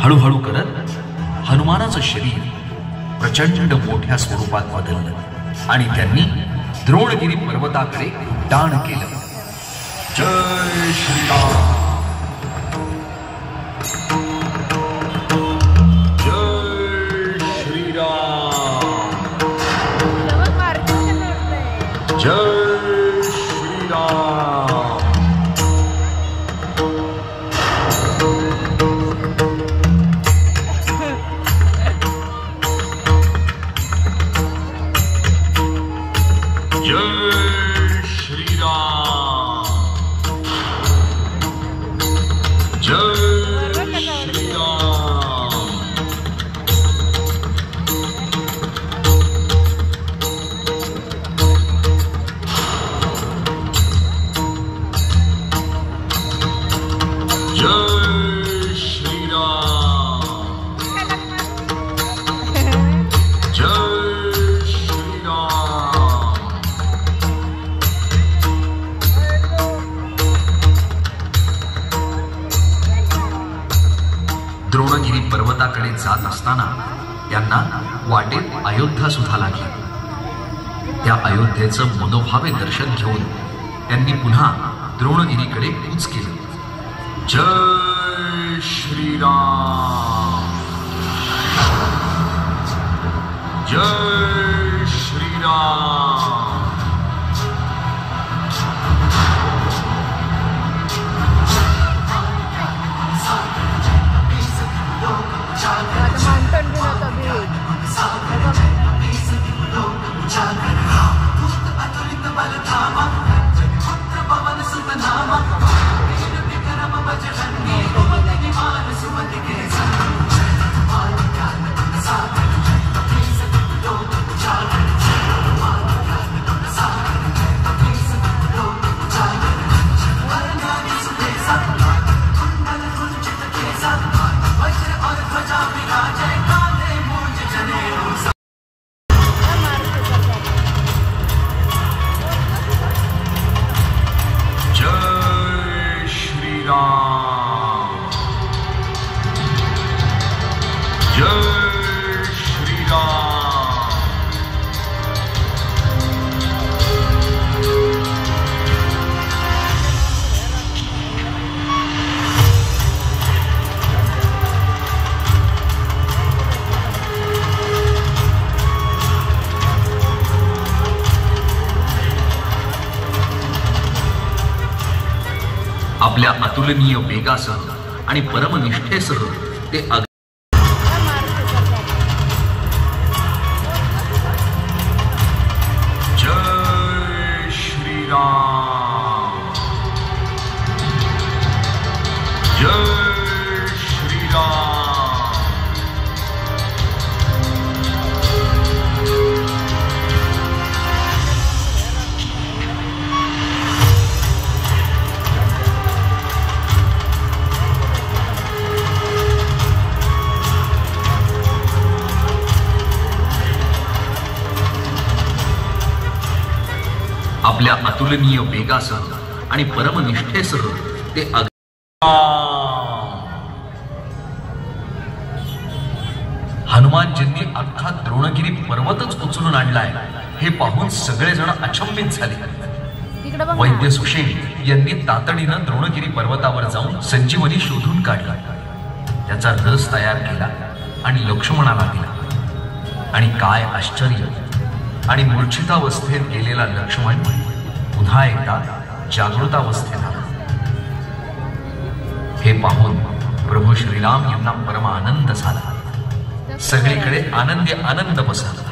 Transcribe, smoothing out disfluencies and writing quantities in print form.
हळूहळू करत हनुमानाचं शरीर प्रचंड मोठ्या स्वरूपात बदललं आणि त्यांनी द्रोणगिरी पर्वताकडे उड्डाण केलं. जय श्रीराम. जय श्रीराम. जय श्रीराम. द्रोणगिरी पर्वताकडे जात असताना त्यांना वाटेत अयोध्या सुद्धा लागली. त्या अयोध्येचं मनोभावे दर्शन घेऊन त्यांनी पुन्हा द्रोणगिरीकडे कूच केलं. जय श्रीराम. जय श्रीराम. आपल्या अतुलनीय वेगासह आणि परमनिष्ठेसह ते जय श्रीराम. जय श्रीराम. आपल्या अतुलनीय वेगासह आणि परमनिष्ठेसह ते हनुमानजींनी अख्खा द्रोणगिरी पर्वतच उचलून आणलाय हे पाहून सगळेजण अचंबित झाले. वैद्य सुषेण यांनी तातडीनं द्रोणगिरी पर्वतावर जाऊन संजीवनी शोधून काढला. त्याचा रस तयार केला आणि लक्ष्मणाला दिला. आणि काय आश्चर्य, आणि मूर्छितावस्थेत गेलेला लक्ष्मण पुन्हा एकदा जागृतावस्थेत आला. हे पाहून प्रभू श्रीराम यांना परम आनंद झाला. सगळीकडे आनंद पसरला.